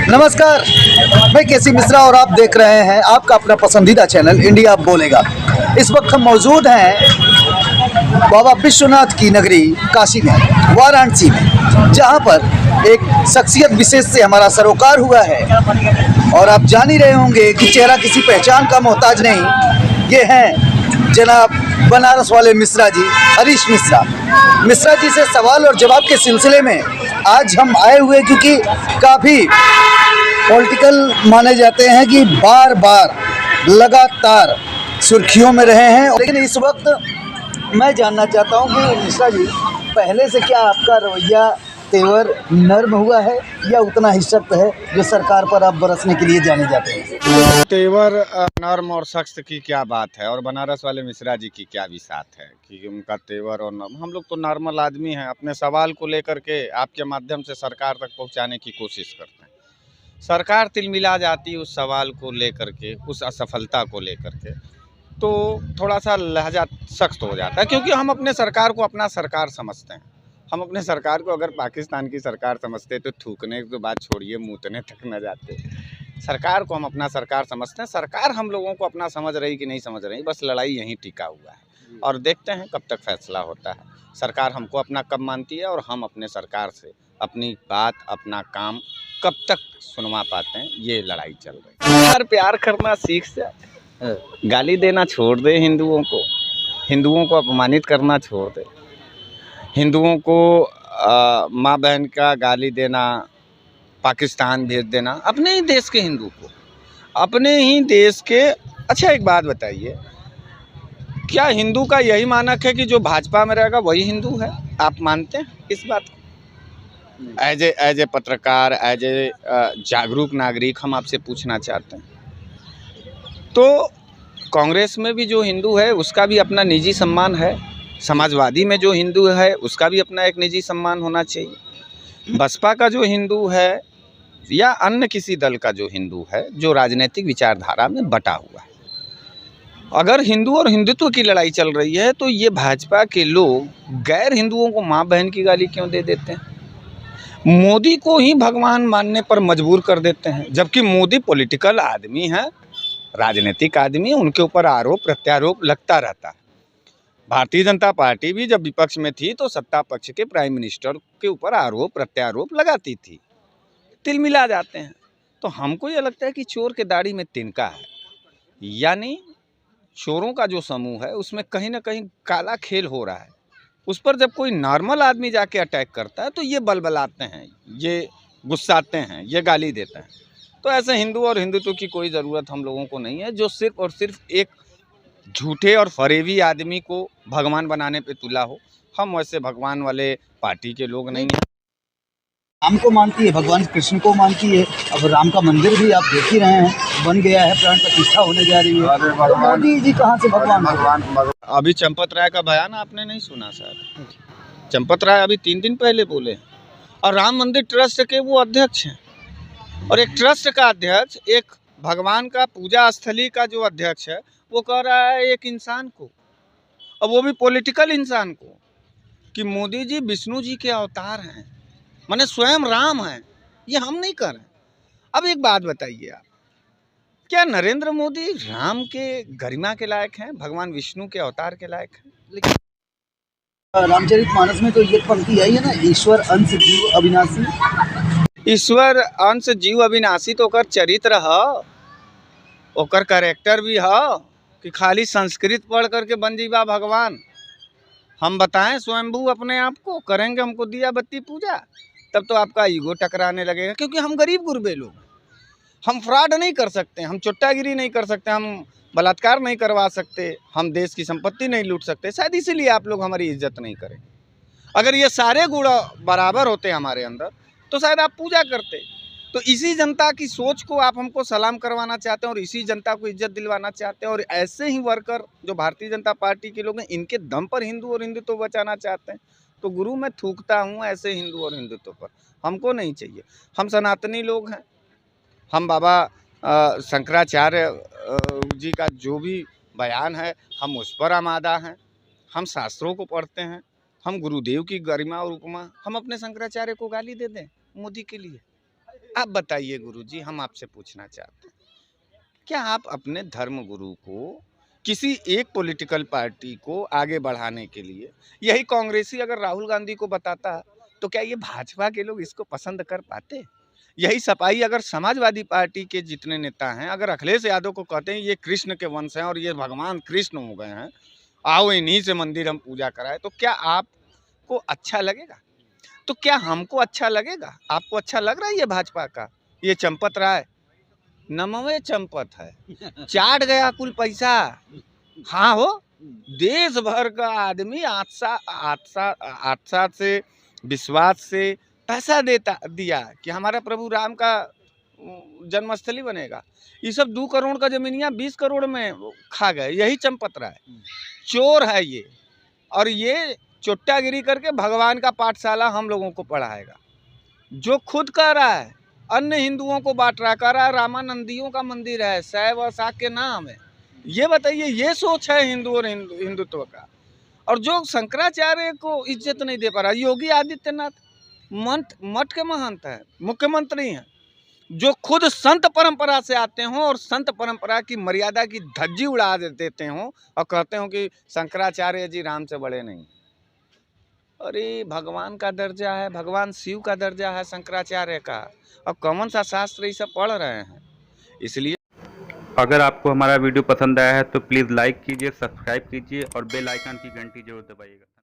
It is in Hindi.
नमस्कार, मैं केसी मिश्रा और आप देख रहे हैं आपका अपना पसंदीदा चैनल इंडिया बोलेगा। इस वक्त हम मौजूद हैं बाबा विश्वनाथ की नगरी काशी में, वाराणसी में, जहां पर एक शख्सियत विशेष से हमारा सरोकार हुआ है। और आप जान ही रहे होंगे कि चेहरा किसी पहचान का मोहताज नहीं। ये हैं जनाब बनारस वाले मिश्रा जी, हरीश मिश्रा। मिश्रा जी से सवाल और जवाब के सिलसिले में आज हम आए हुए, क्योंकि काफ़ी पॉलिटिकल माने जाते हैं कि बार बार लगातार सुर्खियों में रहे हैं। लेकिन इस वक्त मैं जानना चाहता हूं कि मिश्रा जी, पहले से क्या आपका रवैया तेवर नर्म हुआ है या उतना ही सख्त है जो सरकार पर आप बरसने के लिए जाने जाते हैं? तेवर नर्म और सख्त की क्या बात है, और बनारस वाले मिश्रा जी की क्या विसात है कि उनका तेवर और नर्म। हम लोग तो नॉर्मल आदमी हैं, अपने सवाल को लेकर के आपके माध्यम से सरकार तक पहुंचाने की कोशिश करते हैं। सरकार तिलमिला जाती है उस सवाल को लेकर के, उस असफलता को लेकर के, तो थोड़ा सा लहजा सख्त हो जाता है, क्योंकि हम अपने सरकार को अपना सरकार समझते हैं। हम अपने सरकार को अगर पाकिस्तान की सरकार समझते तो थूकने की तो बात छोड़िए, मूतने तक न जाते। सरकार को हम अपना सरकार समझते हैं। सरकार हम लोगों को अपना समझ रही कि नहीं समझ रही, बस लड़ाई यहीं टिका हुआ है और देखते हैं कब तक फैसला होता है। सरकार हमको अपना कब मानती है और हम अपने सरकार से अपनी बात, अपना काम कब तक सुनवा पाते हैं, ये लड़ाई चल रही है। यार प्यार करना सीख से, गाली देना छोड़ दे, हिंदुओं को अपमानित करना छोड़ दे, हिंदुओं को माँ बहन का गाली देना, पाकिस्तान भेज देना, अपने ही देश के हिंदू को, अपने ही देश के। अच्छा एक बात बताइए, क्या हिंदू का यही मानक है कि जो भाजपा में रहेगा वही हिंदू है? आप मानते हैं इस बात को? एज ए पत्रकार, एज ए जागरूक नागरिक हम आपसे पूछना चाहते हैं, तो कांग्रेस में भी जो हिंदू है उसका भी अपना निजी सम्मान है, समाजवादी में जो हिंदू है उसका भी अपना एक निजी सम्मान होना चाहिए। बसपा का जो हिंदू है या अन्य किसी दल का जो हिंदू है, जो राजनीतिक विचारधारा में बटा हुआ है, अगर हिंदू और हिंदुत्व की लड़ाई चल रही है तो ये भाजपा के लोग गैर हिंदुओं को माँ बहन की गाली क्यों दे देते हैं? मोदी को ही भगवान मानने पर मजबूर कर देते हैं, जबकि मोदी पॉलिटिकल आदमी है, राजनीतिक आदमी है, उनके ऊपर आरोप प्रत्यारोप लगता रहता है। भारतीय जनता पार्टी भी जब विपक्ष में थी तो सत्ता पक्ष के प्राइम मिनिस्टर के ऊपर आरोप प्रत्यारोप लगाती थी। तिलमिला जाते हैं। तो हमको ये लगता है कि चोर के दाढ़ी में तिनका है, यानी चोरों का जो समूह है उसमें कहीं ना कहीं काला खेल हो रहा है। उस पर जब कोई नॉर्मल आदमी जाके अटैक करता है तो ये बलबलाते हैं, ये गुस्साते हैं, ये गाली देते हैं। तो ऐसे हिंदू और हिंदुत्व की कोई ज़रूरत हम लोगों को नहीं है, जो सिर्फ और सिर्फ एक झूठे और फरेबी आदमी को भगवान बनाने पे तुला हो। हम वैसे भगवान वाले पार्टी के लोग नहीं हैं। राम को मानती है, भगवान कृष्ण को मानती है। अब राम का मंदिर भी आप देख ही रहे हैं, बन गया है, प्राण प्रतिष्ठा होने जा रही है। तो मोदी जी कहाँ से भगवान? अभी चंपत राय का बयान आपने नहीं सुना शायद? चंपत राय अभी 3 दिन पहले बोले, और राम मंदिर ट्रस्ट के वो अध्यक्ष हैं। और एक ट्रस्ट का अध्यक्ष, एक भगवान का पूजा स्थली का जो अध्यक्ष है, वो कह रहा है एक इंसान को, और वो भी पॉलिटिकल इंसान को, कि मोदी जी विष्णु जी के अवतार हैं, माने स्वयं राम हैं। ये हम नहीं कर रहे। अब एक बात बताइए आप, क्या नरेंद्र मोदी राम के गरिमा के लायक हैं, भगवान विष्णु के अवतार के लायक हैं? लेकिन रामचरितमानस में तो ये पंक्ति आई है ना, ईश्वर अंश जीव अविनाशी। ईश्वर अंश जीव अविनाशी तो ओकर चरित्र है, ओकर कैरेक्टर भी है कि खाली संस्कृत पढ़ करके बन जीवा भगवान। हम बताएं स्वयंभू अपने आप को, करेंगे हमको दिया बत्ती पूजा, तब तो आपका ईगो टकराने लगेगा। क्योंकि हम गरीब गुरबे लोग, हम फ्रॉड नहीं कर सकते, हम चुट्टागिरी नहीं कर सकते, हम बलात्कार नहीं करवा सकते, हम देश की संपत्ति नहीं लूट सकते। शायद इसीलिए आप लोग हमारी इज्जत नहीं करें। अगर ये सारे गुण बराबर होते हमारे अंदर तो शायद आप पूजा करते। तो इसी जनता की सोच को आप हमको सलाम करवाना चाहते हैं और इसी जनता को इज्जत दिलवाना चाहते हैं। और ऐसे ही वर्कर जो भारतीय जनता पार्टी के लोग हैं, इनके दम पर हिंदू और हिंदुत्व बचाना चाहते हैं। तो गुरु मैं थूकता हूँ ऐसे हिंदू और हिंदुत्व पर, हमको नहीं चाहिए। हम सनातनी लोग हैं, हम बाबा शंकराचार्य जी का जो भी बयान है हम उस पर आमादा हैं, हम शास्त्रों को पढ़ते हैं, हम गुरुदेव की गरिमा और उपमा, हम अपने शंकराचार्य को गाली दे दें मोदी के लिए? आप बताइए गुरुजी, हम आपसे पूछना चाहते हैं, क्या आप अपने धर्म गुरु को, किसी एक पॉलिटिकल पार्टी को आगे बढ़ाने के लिए, यही कांग्रेसी अगर राहुल गांधी को बताता तो क्या ये भाजपा के लोग इसको पसंद कर पाते? यही सपाई अगर समाजवादी पार्टी के जितने नेता हैं, अगर अखिलेश यादव को कहते हैं ये कृष्ण के वंश हैं और ये भगवान कृष्ण हो गए हैं, आओ इन्हीं से मंदिर हम पूजा कराए, तो क्या आपको अच्छा लगेगा? तो क्या हमको अच्छा लगेगा? आपको अच्छा लग रहा है ये भाजपा का, ये चंपत राय? नमवे चंपत है, चाट गया कुल पैसा। हाँ हो, देश भर का आदमी आस्था से, विश्वास से पैसा दिया कि हमारा प्रभु राम का जन्मस्थली बनेगा। ये सब 2 करोड़ का जमीनिया 20 करोड़ में खा गए, यही चंपत राय चोर है ये। और ये चोट्टागिरी करके भगवान का पाठशाला हम लोगों को पढ़ाएगा, जो खुद कह रहा है अन्य हिंदुओं को बांट रहा, कह रहा है रामानंदियों का मंदिर है, शैव और शाक्त के नाम है। ये बताइए, ये सोच है हिंदू और हिंदुत्व का? और जो शंकराचार्य को इज्जत नहीं दे पा रहा, योगी आदित्यनाथ मठ के महंत हैं, मुख्यमंत्री हैं, जो खुद संत परंपरा से आते हों और संत परंपरा की मर्यादा की धज्जी उड़ा देते हों और कहते हो कि शंकराचार्य जी राम से बड़े नहीं। अरे भगवान का दर्जा है, भगवान शिव का दर्जा है शंकराचार्य का। अब कौन सा शास्त्र ये सब पढ़ रहे हैं? इसलिए अगर आपको हमारा वीडियो पसंद आया है तो प्लीज़ लाइक कीजिए, सब्सक्राइब कीजिए और बेल आइकन की घंटी जरूर दबाइएगा।